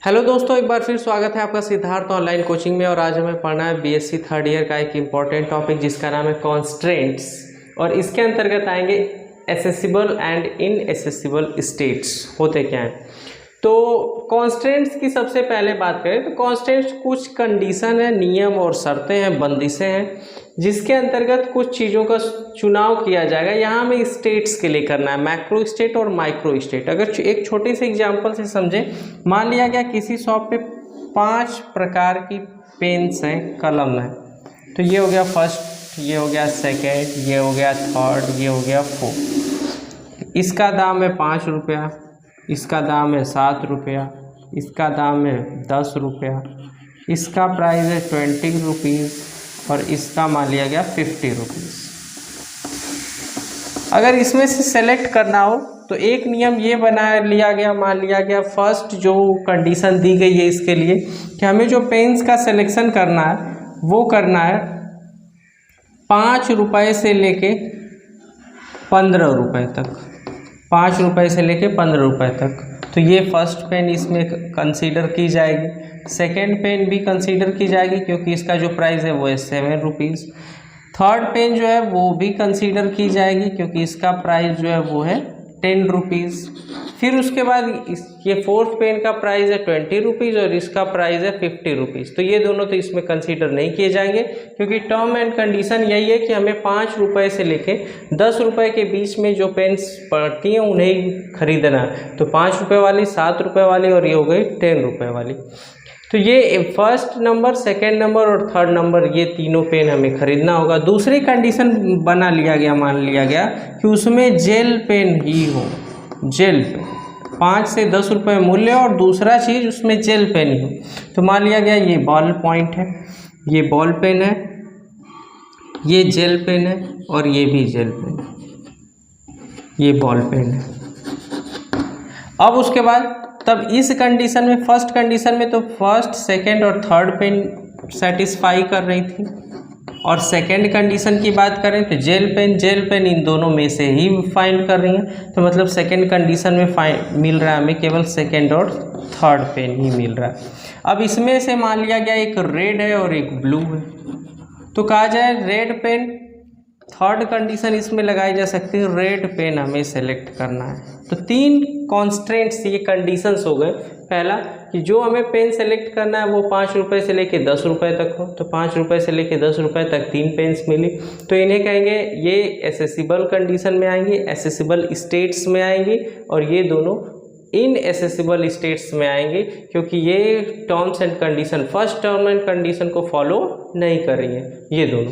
Hello दोस्तों, एक बार फिर स्वागत है आपका सिद्धार्थ ऑनलाइन कोचिंग में। और आज हमें पढ़ना है बीएससी थर्ड ईयर का एक इम्पॉर्टेंट टॉपिक जिसका नाम है कॉन्स्ट्रेंट्स। और इसके अंतर्गत आएंगे एसेसिबल एंड इनएसेसिबल स्टेट्स होते क्या हैं। तो कॉन्स्ट्रेंट्स की सबसे पहले बात करें तो कॉन्स्ट्रेंट्स कुछ कंडीशन है, नियम और शर्तें हैं, बंदिशें हैं जिसके अंतर्गत कुछ चीज़ों का चुनाव किया जाएगा। यहाँ हमें स्टेट्स के लिए करना है, मैक्रो स्टेट और माइक्रो स्टेट। अगर एक छोटे से एग्जांपल से समझें, मान लिया गया किसी शॉप पे 5 प्रकार की पेन्स हैं, कलम है। तो ये हो गया फर्स्ट, ये हो गया सेकेंड, ये हो गया थर्ड, ये हो गया फोर्थ। इसका दाम है 5 रुपया, इसका दाम है 7 रुपया, इसका दाम है 10 रुपया, इसका प्राइस है 20 रुपीज़ और इसका मान लिया गया 50 रुपीज़। अगर इसमें से सेलेक्ट करना हो तो एक नियम ये बना लिया गया, मान लिया गया फर्स्ट जो कंडीशन दी गई है इसके लिए कि हमें जो पेन्स का सिलेक्शन करना है वो करना है 5 रुपये से लेके 15 रुपये तक, 5 रुपये से लेके 15 रुपये तक। तो ये फर्स्ट पेन इसमें कंसीडर की जाएगी। सेकेंड पेन भी कंसीडर की जाएगी क्योंकि इसका जो प्राइस है वो है 7 रुपीज़। थर्ड पेन जो है वो भी कंसीडर की जाएगी क्योंकि इसका प्राइस जो है वो है 10 रुपीज़। फिर उसके बाद ये फोर्थ पेन का प्राइस है 20 रुपीज़ और इसका प्राइस है 50 रुपीज़। तो ये दोनों तो इसमें कंसीडर नहीं किए जाएंगे क्योंकि टर्म एंड कंडीशन यही है कि हमें 5 रुपये से लेके 10 रुपये के बीच में जो पेन्स पड़ती हैं उन्हें ही खरीदना है। तो 5 रुपये वाली, 7 रुपये वाली और ये हो गई 10 रुपये वाली। तो ये फर्स्ट नंबर, सेकेंड नंबर और थर्ड नंबर ये तीनों पेन हमें खरीदना होगा। दूसरी कंडीशन बना लिया गया, मान लिया गया कि उसमें जेल पेन ही हो, जेल पेन 5 से 10 रुपये मूल्य और दूसरा चीज़ उसमें जेल पेन ही हो। तो मान लिया गया ये बॉल पॉइंट है, ये बॉल पेन है, ये जेल पेन है और ये भी जेल पेन है, ये बॉल पेन है। अब उसके बाद तब इस कंडीशन में, फर्स्ट कंडीशन में तो फर्स्ट, सेकंड और थर्ड पेन सेटिस्फाई कर रही थी और सेकंड कंडीशन की बात करें तो जेल पेन इन दोनों में से ही फाइंड कर रही हैं। तो मतलब सेकंड कंडीशन में मिल रहा है हमें केवल सेकंड और थर्ड पेन ही मिल रहा है। अब इसमें से मान लिया गया एक रेड है और एक ब्लू है, तो कहा जाए रेड पेन थर्ड कंडीशन इसमें लगाई जा सकती है, रेड पेन हमें सेलेक्ट करना है। तो 3 कॉन्स्ट्रेंट्स, ये कंडीशंस हो गए। पहला कि जो हमें पेन सेलेक्ट करना है वो 5 रुपये से लेके 10 रुपये तक हो, तो 5 रुपये से लेके 10 रुपये तक 3 पेन्स मिली। तो इन्हें कहेंगे ये एसेसिबल कंडीशन में आएंगी, एसेसिबल स्टेट्स में आएंगी और ये दोनों इनएसेसिबल स्टेट्स में आएंगे क्योंकि ये terms and condition, first term and condition को फॉलो नहीं कर रही हैं ये दोनों।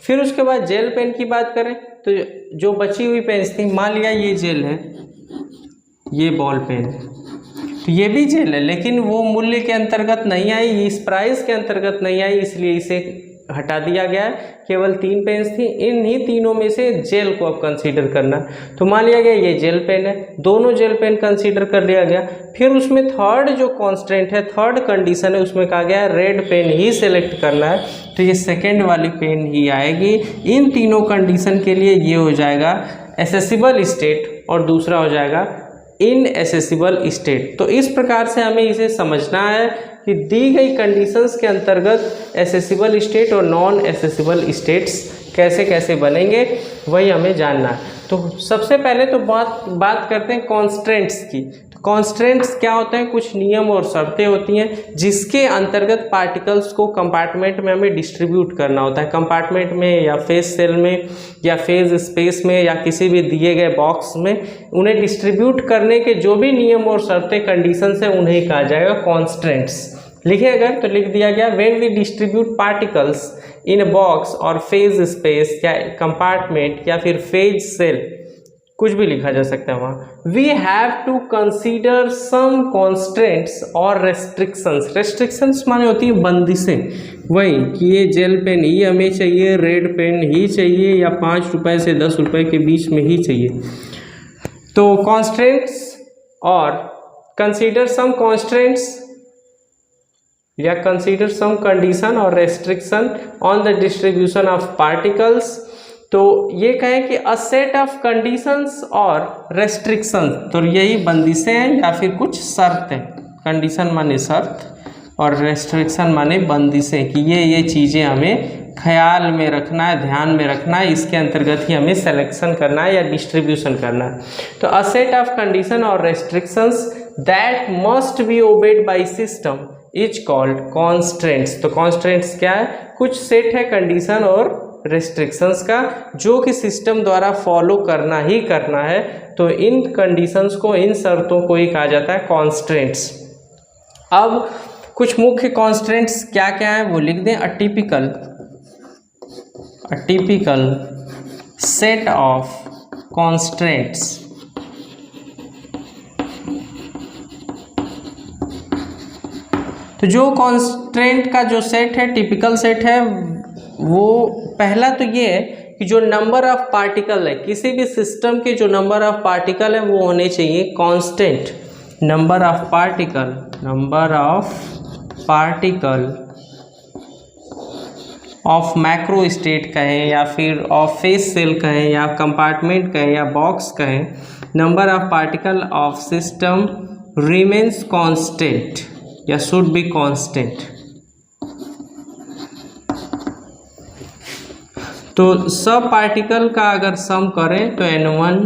फिर उसके बाद जेल पेन की बात करें तो जो बची हुई पेन्स थी, मान लिया ये जेल है, ये बॉल पेन है, तो ये भी जेल है लेकिन वो मूल्य के अंतर्गत नहीं आई, इस प्राइस के अंतर्गत नहीं आई, इसलिए इसे हटा दिया गया है। केवल 3 पेन्स थी, इन्हीं तीनों में से जेल को अब कंसीडर करना। तो मान लिया गया ये जेल पेन है, दोनों जेल पेन कंसीडर कर लिया गया। फिर उसमें थर्ड जो कॉन्स्टेंट है, थर्ड कंडीशन है, उसमें कहा गया है रेड पेन ही सिलेक्ट करना है, तो ये सेकेंड वाली पेन ही आएगी। इन तीनों कंडीशन के लिए ये हो जाएगा एसेसिबल स्टेट और दूसरा हो जाएगा इनएसेसिबल स्टेट। तो इस प्रकार से हमें इसे समझना है कि दी गई कंडीशंस के अंतर्गत एसेसिबल स्टेट और नॉन एसेसिबल स्टेट्स कैसे कैसे बनेंगे वही हमें जानना है। तो सबसे पहले तो बात करते हैं कॉन्स्ट्रेंट्स की। तो कॉन्स्ट्रेंट्स क्या होते हैं? कुछ नियम और शर्तें होती हैं जिसके अंतर्गत पार्टिकल्स को कंपार्टमेंट में हमें डिस्ट्रीब्यूट करना होता है, कंपार्टमेंट में या फेज सेल में या फेज स्पेस में या किसी भी दिए गए बॉक्स में उन्हें डिस्ट्रीब्यूट करने के जो भी नियम और शर्तें, कंडीशंस हैं, उन्हें कहा जाएगा कॉन्स्ट्रेंट्स। लिखे अगर तो लिख दिया गया when we distribute particles in a box और फेज स्पेस या कंपार्टमेंट या फिर फेज सेल, कुछ भी लिखा जा सकता है वहाँ। We have to consider some constraints और रेस्ट्रिक्शंस। रेस्ट्रिक्शंस माने होती है बंदिशें, वही कि ये जेल पेन ही हमें चाहिए, रेड पेन ही चाहिए या 5 रुपये से 10 रुपये के बीच में ही चाहिए। तो कॉन्स्ट्रेंट्स और कंसीडर सम कॉन्स्ट्रेंट्स या कंसीडर सम कंडीशन और restriction on the distribution of particles. तो ये कहें कि अ सेट ऑफ कंडीशंस और रेस्ट्रिक्शंस, तो यही बंदिशें हैं या फिर कुछ शर्तें। कंडीशन माने शर्त और रेस्ट्रिक्शन माने बंदिशें कि ये चीज़ें हमें ख्याल में रखना है, ध्यान में रखना है, इसके अंतर्गत ही हमें सिलेक्शन करना है या डिस्ट्रीब्यूशन करना है। तो अ सेट ऑफ कंडीशन और restrictions that must be obeyed by system is called constraints. तो कॉन्स्ट्रेंट्स क्या है? कुछ सेट है कंडीशन और रेस्ट्रिक्शंस का जो कि सिस्टम द्वारा फॉलो करना ही करना है। तो इन कंडीशंस को, इन शर्तों को ही कहा जाता है कॉन्स्ट्रेंट्स। अब कुछ मुख्य कॉन्स्ट्रेंट्स क्या क्या है वो लिख दें। A typical set of constraints तो जो कॉन्स्ट्रेंट का जो सेट है, टिपिकल सेट है, वो पहला तो ये है कि जो नंबर ऑफ पार्टिकल है, किसी भी सिस्टम के जो नंबर ऑफ पार्टिकल है वो होने चाहिए constant. Number of particle of macro state कहें या फिर ऑफ फेस सेल कहें या कंपार्टमेंट कहें या बॉक्स कहें, number of particle of system remains constant या शुड बी कांस्टेंट। तो सब पार्टिकल का अगर सम करें तो n1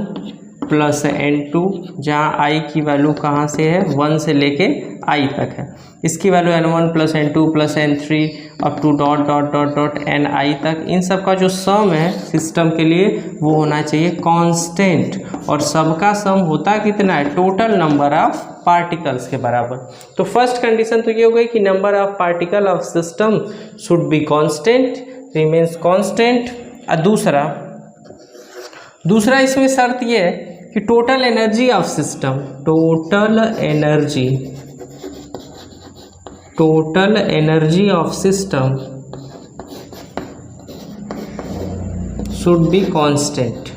प्लस n2, जहाँ i की वैल्यू कहाँ से है 1 से लेके i तक है, इसकी value n1 plus n2 plus n3 up to dot dot dot dot ni तक, इन सब का जो सम है सिस्टम के लिए वो होना चाहिए कांस्टेंट। और सबका सम होता कितना है? टोटल नंबर ऑफ पार्टिकल्स के बराबर। तो फर्स्ट कंडीशन तो ये हो गई कि number of particle of system should be constant, remains constant. दूसरा इसमें शर्त ये है कि total energy of system, total energy of system should be constant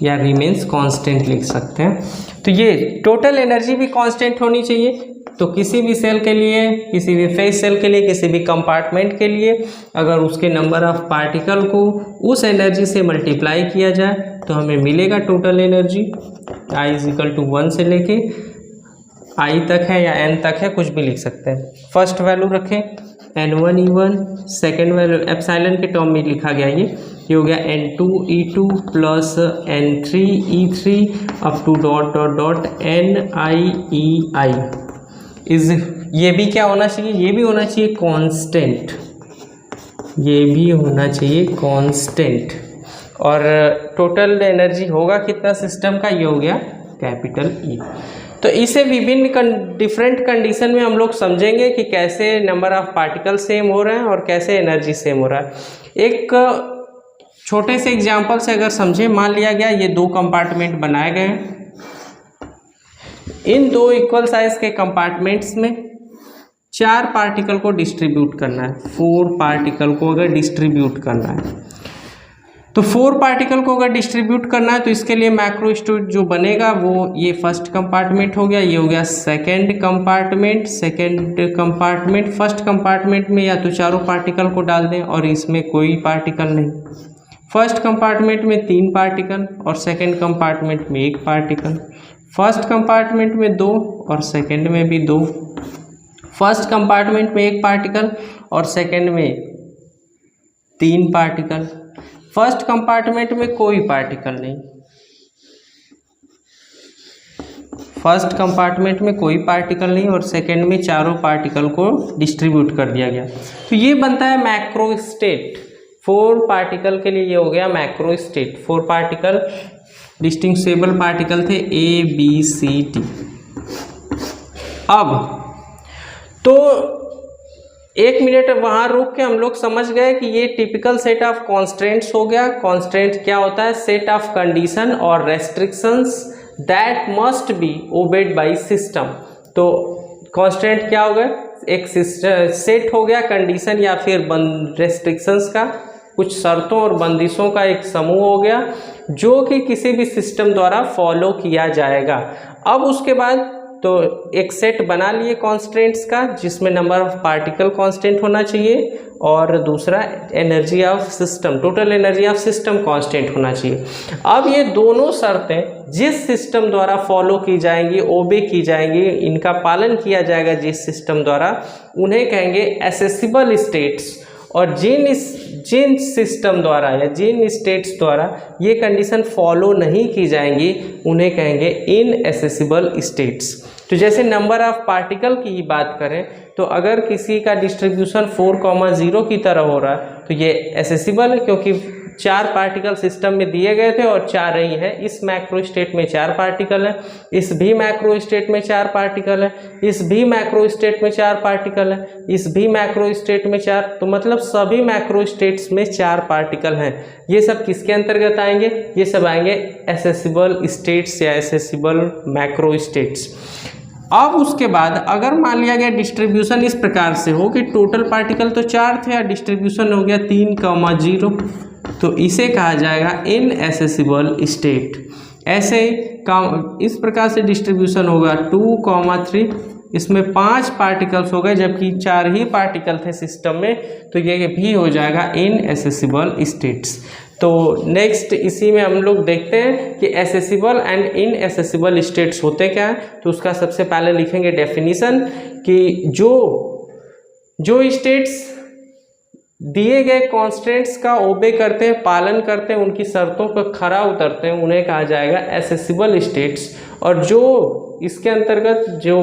या रिमेन्स कांस्टेंट लिख सकते हैं। तो ये टोटल एनर्जी भी कांस्टेंट होनी चाहिए। तो किसी भी सेल के लिए, किसी भी फेस सेल के लिए, किसी भी कंपार्टमेंट के लिए अगर उसके नंबर ऑफ पार्टिकल को उस एनर्जी से मल्टीप्लाई किया जाए तो हमें मिलेगा total energy. I equal to 1 से लेके I तक है या n तक है, कुछ भी लिख सकते हैं। फर्स्ट वैल्यू रखें n1 E1, second value epsilon के टर्म में लिखा गया ये हो गया n2 E2 plus n3 E3 up to dot dot dot ni EI is. ये भी क्या होना चाहिए? ये भी होना चाहिए कांस्टेंट, ये भी होना चाहिए कांस्टेंट। और टोटल एनर्जी होगा कितना सिस्टम का? ये हो गया कैपिटल E। तो इसे विभिन्न डिफरेंट कंडीशन में हम लोग समझेंगे कि कैसे नंबर ऑफ पार्टिकल सेम हो रहे हैं और कैसे एनर्जी सेम हो रहा है। एक छोटे से एग्जांपल से अगर समझें, मान लिया गया ये 2 कंपार्टमेंट बनाए गए हैं। इन 2 इक्वल साइज के कंपार्टमेंट्स में 4 पार्टिकल को डिस्ट्रीब्यूट करना है, 4 पार्टिकल को अगर डिस्ट्रीब्यूट करना है तो 4 पार्टिकल को अगर डिस्ट्रीब्यूट करना है तो इसके लिए मैक्रो स्टेट जो बनेगा वो ये फर्स्ट कंपार्टमेंट हो गया, ये हो गया सेकंड कंपार्टमेंट। फर्स्ट कंपार्टमेंट में या तो चारों पार्टिकल को डाल दें और इसमें कोई पार्टिकल नहीं। फर्स्ट कंपार्टमेंट में 3 पार्टिकल और सेकंड कंपार्टमेंट में 1 पार्टिकल। फर्स्ट कंपार्टमेंट में 2 और सेकंड में भी 2। फर्स्ट कंपार्टमेंट में 1 पार्टिकल और सेकंड में 3 पार्टिकल। फर्स्ट कंपार्टमेंट में कोई पार्टिकल नहीं, फर्स्ट कंपार्टमेंट में कोई पार्टिकल नहीं और सेकंड में चारों पार्टिकल को डिस्ट्रीब्यूट कर दिया गया। तो ये बनता है मैक्रो स्टेट। 4 पार्टिकल के लिए ये हो गया macro state. 4 particle distinguishable particle थे A B C D। अब तो 1 मिनट वहाँ रुक के हम लोग समझ गए कि ये टिपिकल सेट ऑफ कॉन्स्ट्रेंट्स हो गया। कॉन्स्ट्रेंट क्या होता है? सेट ऑफ कंडीशन और restrictions that must be obeyed by system. तो कॉन्स्ट्रेंट क्या हो गया? एक सेट हो गया कंडीशन या फिर रेस्ट्रिक्शंस का, कुछ शर्तों और बंदिशों का एक समूह हो गया जो कि किसी भी सिस्टम द्वारा फॉलो किया जाएगा। अब उसके बाद तो एक सेट बना लिए कॉन्स्टेंट्स का, जिसमें नंबर ऑफ पार्टिकल कांस्टेंट होना चाहिए और दूसरा energy of system, total energy of system constant होना चाहिए। अब ये दोनों शर्तें जिस सिस्टम द्वारा फॉलो की जाएंगी, ओबे की जाएंगी, इनका पालन किया जाएगा जिस सिस्टम द्वारा, उन्हें कहेंगे एसेसिबल स्टेट्स। और जिन सिस्टम द्वारा या जिन स्टेट्स द्वारा ये कंडीशन फॉलो नहीं की जाएंगी उन्हें कहेंगे इनएसेसिबल स्टेट्स। तो जैसे नंबर ऑफ पार्टिकल की बात करें तो अगर किसी का डिस्ट्रीब्यूशन 4,0 की तरह हो रहा है तो ये एसेसिबल है, क्योंकि 4 पार्टिकल सिस्टम में दिए गए थे और 4 ही है। इस मैक्रो स्टेट में 4 पार्टिकल है, इस भी मैक्रो स्टेट में 4 पार्टिकल है, इस भी मैक्रो स्टेट में 4 पार्टिकल है, इस भी मैक्रो स्टेट में 4, तो मतलब सभी मैक्रो स्टेट्स में 4 पार्टिकल हैं। ये सब किसके अंतर्गत आएंगे? ये सब आएंगे एसेसिबल स्टेट्स या एसेसिबल मैक्रो स्टेट्स। अब उसके बाद अगर मान लिया गया डिस्ट्रीब्यूशन इस प्रकार से हो कि टोटल पार्टिकल तो 4 थे और डिस्ट्रीब्यूशन हो गया 3,0, तो इसे कहा जाएगा इनएसेसिबल स्टेट। ऐसे इस प्रकार से डिस्ट्रीब्यूशन होगा 2,3, इसमें 5 पार्टिकल्स हो गए जबकि 4 ही पार्टिकल थे सिस्टम में, तो ये भी हो जाएगा इनएसेसिबल स्टेट्स। तो नेक्स्ट इसी में हम लोग देखते हैं कि एसेसिबल एंड इनएसेसिबल स्टेट्स होते क्या हैं। तो उसका सबसे पहले लिखेंगे डेफिनेशन कि जो स्टेट्स दिए गए कॉन्स्टेंट्स का ओबे करते हैं, पालन करते हैं, उनकी शर्तों पर खरा उतरते हैं, उन्हें कहा जाएगा एसेसिबल स्टेट्स। और जो इसके अंतर्गत जो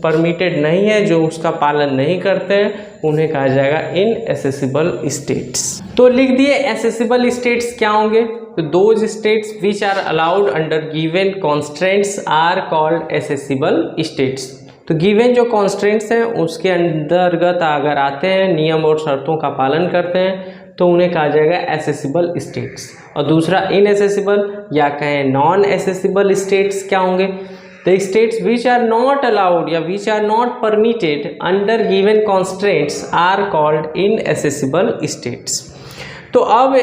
परमिटेड नहीं है, जो उसका पालन नहीं करते हैं, उन्हें कहा जाएगा इनएसेसिबल स्टेट्स। तो लिख दिए एसेसिबल स्टेट्स क्या होंगे। तो those states which are allowed under given constants are called accessible states. तो गिवन जो कॉन्स्टेंट्स हैं उसके अंतर्गत अगर आते हैं, नियम और शर्तों का पालन करते हैं, तो उन्हें कहा जाएगा एसेसिबल स्टेट्स। और दूसरा इनएसेसिबल या कहें नॉन एसेसिबल स्टेट्स क्या होंगे। The states which are not allowed या which are not permitted under given constants are called inaccessible states. तो अब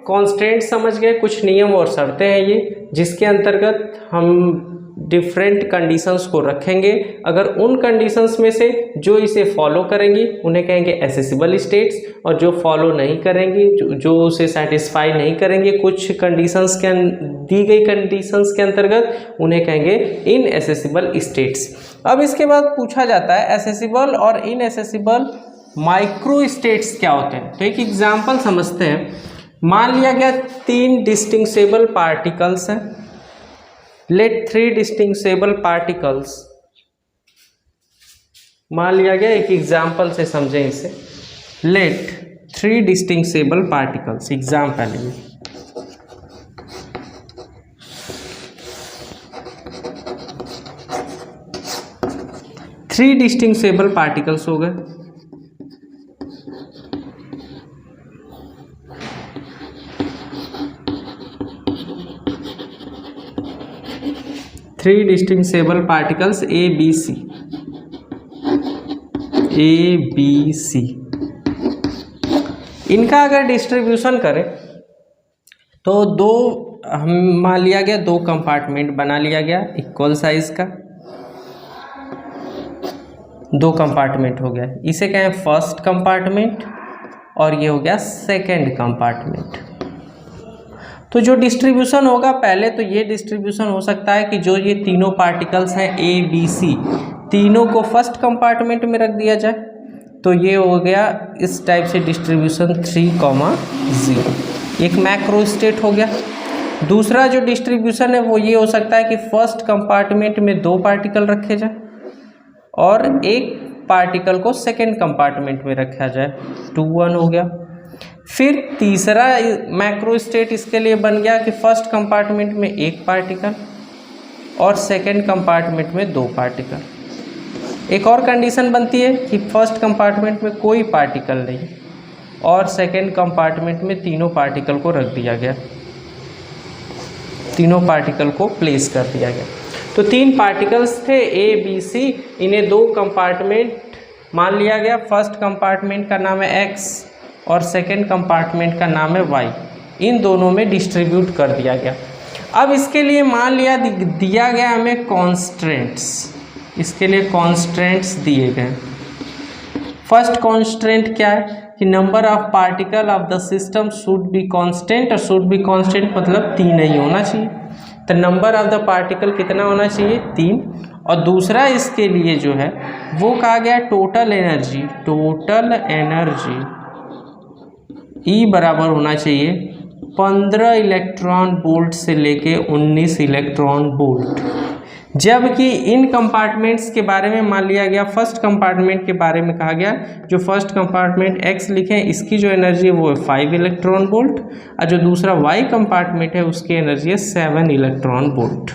कॉन्स्टेंट समझ गए, कुछ नियम और शर्तें हैं ये, जिसके अंतर्गत हम डिफरेंट कंडीशंस को रखेंगे। अगर उन कंडीशंस में से जो इसे फॉलो करेंगी उन्हें कहेंगे एसेसिबल स्टेट्स, और जो फॉलो नहीं करेंगी, जो उसे सेटिस्फाई नहीं करेंगे कुछ कंडीशंस के दी गई कंडीशंस के अंतर्गत, उन्हें कहेंगे इनएसेसिबल स्टेट्स। अब इसके बाद पूछा जाता है एसेसिबल और इनएसेसिबल माइक्रो स्टेट्स क्या होते हैं। तो एक एग्जाम्पल समझते हैं। मान लिया गया 3 डिस्टिंग्विशेबल पार्टिकल्स हैं। लेट 3 डिस्टिंग्विशेबल पार्टिकल्स, मान लिया गया, एक एग्जाम्पल से समझें इसे। लेट 3 डिस्टिंग्विशेबल पार्टिकल्स, एग्जाम्पल है 3 डिस्टिंग्विशेबल पार्टिकल्स हो गए। Three distinguishable particles A B C. इनका अगर डिस्ट्रीब्यूशन करें तो हम मान लिया गया 2 कंपार्टमेंट बना लिया गया इक्वल साइज का, 2 कंपार्टमेंट हो गया। इसे कहें फर्स्ट कंपार्टमेंट और ये हो गया सेकेंड कंपार्टमेंट। तो जो डिस्ट्रीब्यूशन होगा पहले तो ये डिस्ट्रीब्यूशन हो सकता है कि जो ये तीनों पार्टिकल्स हैं ए बी सी, तीनों को फर्स्ट कंपार्टमेंट में रख दिया जाए। तो ये हो गया इस टाइप से डिस्ट्रीब्यूशन 3,0, एक मैक्रो स्टेट हो गया। दूसरा जो डिस्ट्रीब्यूशन है वो ये हो सकता है कि फर्स्ट कंपार्टमेंट में 2 पार्टिकल रखे जाए और एक पार्टिकल को सेकेंड कंपार्टमेंट में रखा जाए, 2,1 हो गया। फिर तीसरा मैक्रो स्टेट इसके लिए बन गया कि फर्स्ट कंपार्टमेंट में 1 पार्टिकल और सेकेंड कंपार्टमेंट में 2 पार्टिकल। एक और कंडीशन बनती है कि फर्स्ट कंपार्टमेंट में कोई पार्टिकल नहीं और सेकेंड कंपार्टमेंट में तीनों पार्टिकल को रख दिया गया, तीनों पार्टिकल को प्लेस कर दिया गया। तो 3 पार्टिकल्स थे ए बी सी, इन्हें 2 कंपार्टमेंट मान लिया गया। फर्स्ट कंपार्टमेंट का नाम है एक्स और सेकेंड कंपार्टमेंट का नाम है वाई, इन दोनों में डिस्ट्रीब्यूट कर दिया गया। अब इसके लिए मान लिया दिया गया हमें कॉन्स्टेंट्स, इसके लिए कॉन्स्टेंट्स दिए गए। फर्स्ट कॉन्स्टेंट क्या है कि number of particle of the system should be constant, और शुड बी कांस्टेंट मतलब 3 ही होना चाहिए। तो नंबर ऑफ द पार्टिकल कितना होना चाहिए? 3। और दूसरा इसके लिए जो है वो कहा गया total energy, total energy E बराबर होना चाहिए 15 इलेक्ट्रॉन वोल्ट से लेके 19 इलेक्ट्रॉन वोल्ट। जबकि इन कंपार्टमेंट्स के बारे में मान लिया गया, फर्स्ट कंपार्टमेंट के बारे में कहा गया, जो फर्स्ट कंपार्टमेंट X लिखे इसकी जो एनर्जी है वो है 5 इलेक्ट्रॉन वोल्ट, और जो दूसरा Y कंपार्टमेंट है उसकी एनर्जी है 7 इलेक्ट्रॉन वोल्ट।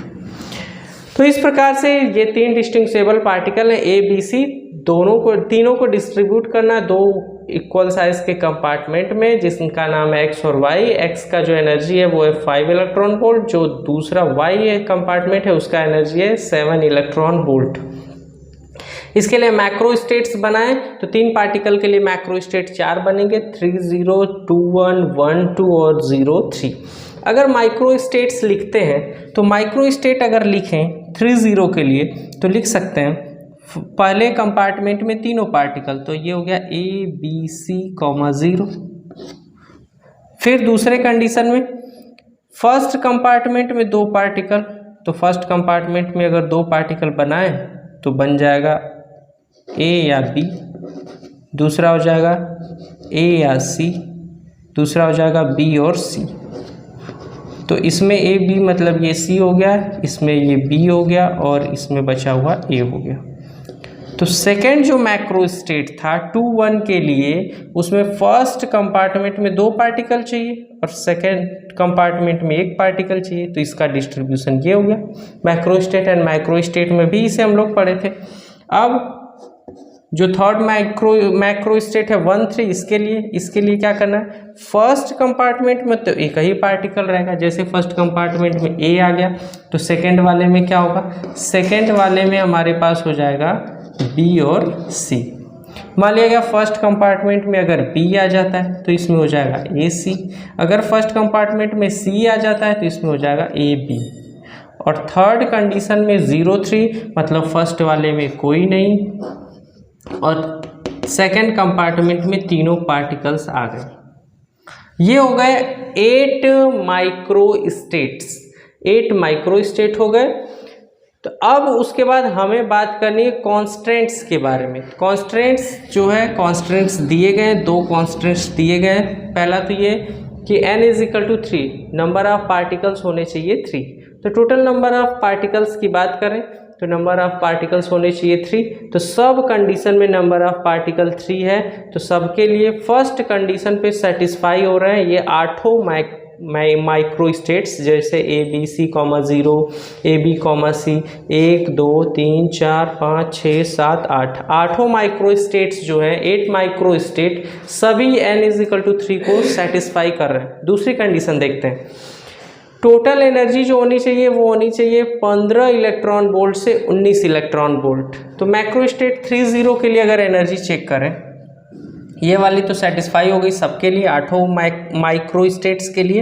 तो इस प्रकार से ये 3 डिस्टिंग्विशेबल पार्टिकल है A, B, C, तीनों को डिस्ट्रीब्यूट करना है 2 इक्वल साइज के कंपार्टमेंट में, जिसका नाम है X और Y। X का जो एनर्जी है वो है 5 इलेक्ट्रॉन वोल्ट, जो दूसरा Y कंपार्टमेंट है उसका एनर्जी है 7 इलेक्ट्रॉन वोल्ट। इसके लिए मैक्रो स्टेट्स बनाएं तो 3 पार्टिकल के लिए मैक्रो स्टेट 4 बनेंगे, 3 0 2 1 1 2 और 0 3। अगर माइक्रो स्टेट्स लिखते हैं तो माइक्रो स्टेट अगर लिखें 3 0 के लिए तो लिख सकते हैं पहले कंपार्टमेंट में तीनों पार्टिकल, तो ये हो गया A B C, 0। फिर दूसरे कंडीशन में फर्स्ट कंपार्टमेंट में 2 पार्टिकल, तो फर्स्ट कंपार्टमेंट में अगर 2 पार्टिकल बनाए तो बन जाएगा A या B, दूसरा हो जाएगा A या C, दूसरा हो जाएगा B और C। तो इसमें A B मतलब ये C हो गया, इसमें ये B हो गया और इसमें बचा हुआ A हो गया। तो सेकेंड जो मैक्रो स्टेट था 2 1 के लिए, उसमें फर्स्ट कंपार्टमेंट में 2 पार्टिकल चाहिए और सेकेंड कंपार्टमेंट में 1 पार्टिकल चाहिए, तो इसका डिस्ट्रीब्यूशन ये हो गया। Macro state and micro state में भी इसे हम लोग पढ़े थे। अब जो थर्ड मैक्रो स्टेट है 1 3, इसके लिए क्या करना है, फर्स्ट कंपार्टमेंट में तो एक ही पार्टिकल रहेगा, जैसे फर्स्ट कंपार्टमेंट में A आ गया तो सेकेंड वाले में क्या होगा, सेकेंड वाले में हमारे पास हो जाएगा B और C। मान लिया गया फर्स्ट कंपार्टमेंट में अगर B आ जाता है तो इसमें हो जाएगा AC, अगर फर्स्ट कंपार्टमेंट में C आ जाता है तो इसमें हो जाएगा AB, और थर्ड कंडीशन में 0 3 मतलब फर्स्ट वाले में कोई नहीं और सेकेंड कंपार्टमेंट में तीनों पार्टिकल्स आ गए। ये हो गए 8 माइक्रो स्टेट्स, 8 माइक्रो स्टेट हो गए। तो अब उसके बाद हमें बात करनी है कॉन्स्टेंट्स के बारे में। कॉन्स्टेंट्स जो है, कॉन्स्टेंट्स दिए गए, 2 कॉन्स्टेंट्स दिए गए। पहला तो ये कि n = 3, नंबर ऑफ पार्टिकल्स होने चाहिए 3। तो टोटल नंबर ऑफ पार्टिकल्स की बात करें तो नंबर ऑफ पार्टिकल्स होने चाहिए 3। तो सब कंडीशन में नंबर ऑफ पार्टिकल 3 है, तो सबके लिए फर्स्ट कंडीशन पे सेटिस्फाई हो रहे हैं ये 8 माइक्रो स्टेट्स, जैसे A B C, 0 A B, C 1 2 3 4 5 6 7 8, 8 micro states जो हैं, 8 माइक्रो स्टेट सभी n = 3 को सेटिस्फाई कर रहे हैं। दूसरी कंडीशन देखते हैं, टोटल एनर्जी जो होनी चाहिए वो होनी चाहिए 15 इलेक्ट्रॉन वोल्ट से 19 इलेक्ट्रॉन वोल्ट। तो मैक्रो स्टेट 3 0 के लिए अगर एनर्जी चेक करें, ये वाली तो सेटिस्फाई हो गई सबके लिए, 8 माइक्रो स्टेट्स के लिए।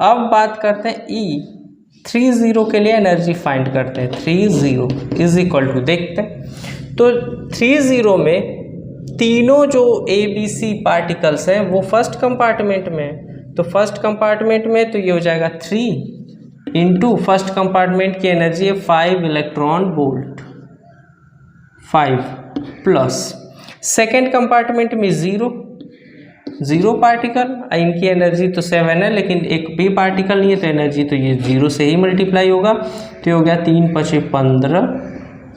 अब बात करते हैं E 3 0 के लिए एनर्जी फाइंड करते हैं। 3 0 = देखते हैं तो 3 0 में तीनों जो A B C पार्टिकल्स हैं वो फर्स्ट कंपार्टमेंट में है, तो फर्स्ट कंपार्टमेंट में तो ये हो जाएगा 3 इंटू फर्स्ट कंपार्टमेंट की एनर्जी है 5 electron volt, 5 plus second compartment में 0 पार्टिकल, इनकी एनर्जी तो 7 है लेकिन एक भी पार्टिकल नहीं है तो एनर्जी तो ये 0 से ही मल्टीप्लाई होगा, तो ये हो गया 3 5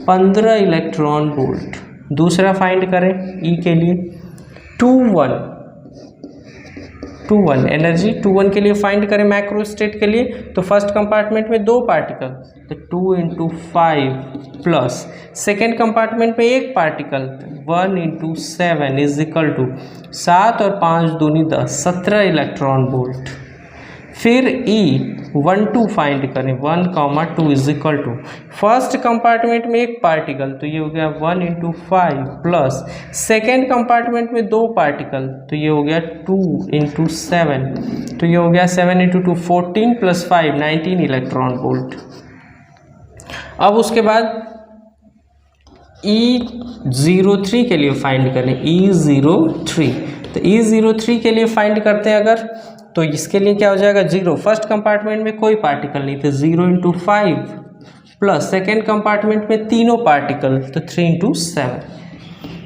15 इलेक्ट्रॉन वोल्ट। दूसरा फाइंड करें E के लिए 2 1 एनर्जी 2 1 के लिए फाइंड करें मैक्रो स्टेट के लिए, तो फर्स्ट कंपार्टमेंट में 2 पार्टिकल तो 2 × 5 प्लस सेकेंड कंपार्टमेंट में 1 पार्टिकल 1 × 7 = 7 और 5 दूनी 10, 17 इलेक्ट्रॉन वोल्ट। फिर E 1 2 फाइंड करें, 1 2 फर्स्ट कंपार्टमेंट में 1 पार्टिकल तो ये हो गया 1 × 5 प्लस सेकेंड कंपार्टमेंट में 2 पार्टिकल तो ये हो गया 2 × 7 तो ये हो गया 7 × 2 14 + 5 19 इलेक्ट्रॉन वोल्ट। अब उसके बाद E03 के लिए फाइंड करें, E03, तो E03 के लिए फाइंड करते हैं अगर, तो इसके लिए क्या हो जाएगा, 0, फर्स्ट कंपार्टमेंट में कोई पार्टिकल नहीं, तो 0 × 5 प्लस सेकेंड कंपार्टमेंट में तीनों पार्टिकल, तो 3 × 7,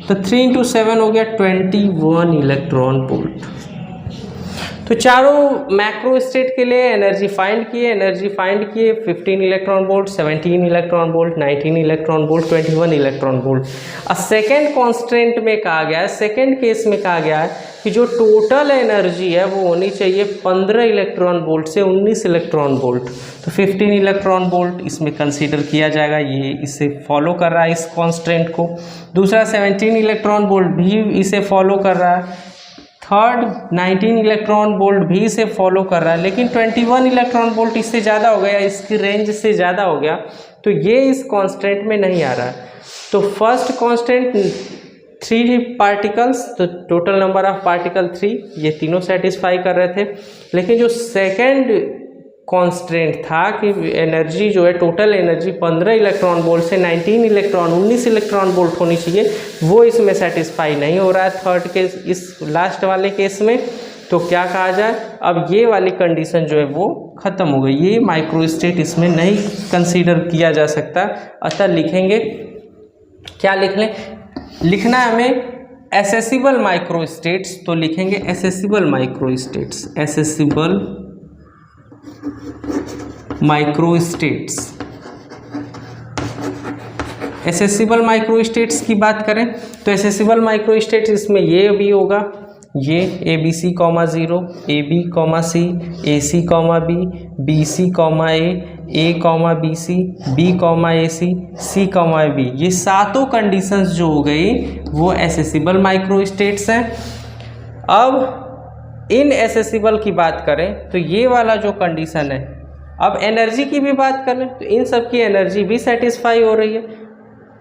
तो 3 × 7 हो गया 21 इलेक्ट्रॉन वोल्ट। तो चारों मैक्रो स्टेट के लिए एनर्जी फाइंड किए, 15 electron volt, 17 electron volt, 19 electron volt, 21 electron volt. अब सेकेंड कॉन्स्टेंट में कहा गया है, सेकेंड केस में कहा गया है कि जो टोटल एनर्जी है वो होनी चाहिए 15 इलेक्ट्रॉन वोल्ट से 19 इलेक्ट्रॉन वोल्ट, तो 15 इलेक्ट्रॉन वोल्ट इसमें कंसीडर किया जाएगा, ये इसे फॉलो कर रहा है इस कॉन्स्टेंट को। दूसरा 17 इलेक्ट्रॉन वोल्ट भी इसे फॉलो कर रहा है, थर्ड 19 इलेक्ट्रॉन वोल्ट भी इसे फॉलो कर रहा है, लेकिन 21 इलेक्ट्रॉन वोल्ट इससे ज़्यादा हो गया, इसकी रेंज से ज़्यादा हो गया, तो ये इस कांस्टेंट में नहीं आ रहा है। तो फर्स्ट कांस्टेंट 3 पार्टिकल्स, तो टोटल नंबर ऑफ पार्टिकल 3, ये तीनों सेटिस्फाई कर रहे थे। लेकिन जो सेकेंड कांस्टेंट था कि एनर्जी जो है टोटल एनर्जी 15 इलेक्ट्रॉन वोल्ट से 19 इलेक्ट्रॉन वोल्ट होनी चाहिए, वो इसमें सेटिस्फाई नहीं हो रहा है थर्ड केस, इस लास्ट वाले केस में। तो क्या कहा जाए, अब ये वाली कंडीशन जो है वो ख़त्म हो गई, ये माइक्रो स्टेट इसमें नहीं कंसीडर किया जा सकता। अतः लिखेंगे, क्या लिख लें, लिखना है हमें एसेसिबल माइक्रो स्टेट्स, तो लिखेंगे accessible micro states, accessible micro states. Accessible micro states की बात करें तो एसेसिबल माइक्रो स्टेट्स इसमें ये भी होगा, ये ABC, 0, AB, C, AC, B, BC, A, BC, B, AC, C, B, ये सातों कंडीशंस जो हो गई वो एसेसिबल माइक्रो स्टेट्स हैं। अब इन एसेसिबल की बात करें तो ये वाला जो कंडीशन है, अब एनर्जी की भी बात करें तो इन सब की एनर्जी भी सेटिस्फाई हो रही है।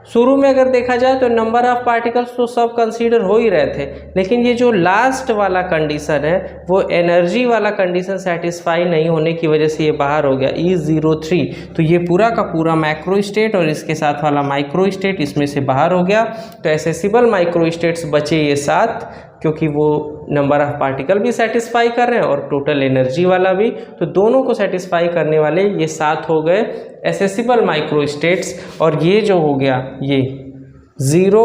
शुरू में अगर देखा जाए तो नंबर ऑफ पार्टिकल्स तो सब कंसीडर हो ही रहे थे, लेकिन ये जो लास्ट वाला कंडीशन है वो एनर्जी वाला कंडीशन सेटिस्फाई नहीं होने की वजह से ये बाहर हो गया, E03। तो ये पूरा का पूरा मैक्रो स्टेट और इसके साथ वाला माइक्रो स्टेट इसमें से बाहर हो गया। तो एसेसिबल माइक्रो स्टेट्स बचे ये 7, क्योंकि वो नंबर ऑफ पार्टिकल भी सेटिस्फाई कर रहे हैं और टोटल एनर्जी वाला भी, तो दोनों को सेटिस्फाई करने वाले ये 7 हो गए एसेसिबल माइक्रो स्टेट्स। और ये जो हो गया ये 0,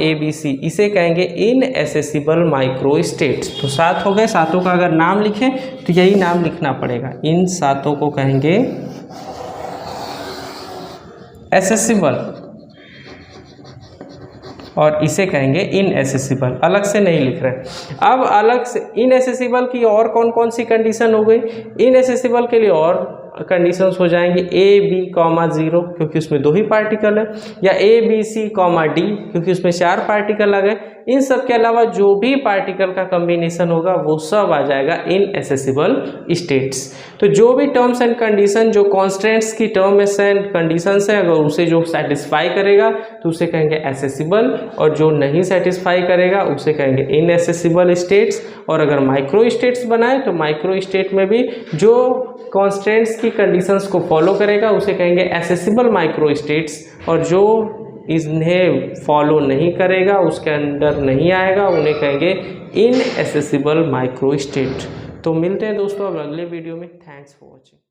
ABC, इसे कहेंगे इन एसेसिबल माइक्रो स्टेट्स। तो 7 हो गए, सातों का अगर नाम लिखें तो यही नाम लिखना पड़ेगा, इन सातों को कहेंगे एसेसिबल और इसे कहेंगे इनएसेसिबल, अलग से नहीं लिख रहे। अब अलग से इनएसेसिबल की और कौन कौन सी कंडीशन हो गई, इनएसेसिबल के लिए और कंडीशंस हो जाएंगे AB, 0, क्योंकि उसमें 2 ही पार्टिकल है, या ABC, D, क्योंकि उसमें 4 पार्टिकल आ गए। इन सब के अलावा जो भी पार्टिकल का कम्बिनेशन होगा वो सब आ जाएगा इनएसेसिबल स्टेट्स। तो जो भी टर्म्स एंड कंडीशन, जो कॉन्स्टेंट्स की टर्म्स एंड कंडीशंस है, अगर उसे जो सेटिस्फाई करेगा तो उसे कहेंगे एसेसिबल, और जो नहीं सेटिस्फाई करेगा उसे कहेंगे इनएसेसिबल स्टेट्स। और अगर माइक्रो स्टेट्स बनाए तो माइक्रो स्टेट में भी जो कॉन्स्टेंट्स की कंडीशंस को फॉलो करेगा उसे कहेंगे एसेसिबल माइक्रो स्टेट्स, और जो इन्हें फॉलो नहीं करेगा, उसके अंदर नहीं आएगा, उन्हें कहेंगे इनएसेसिबल माइक्रो स्टेट। तो मिलते हैं दोस्तों अब अगले वीडियो में। Thanks for watching.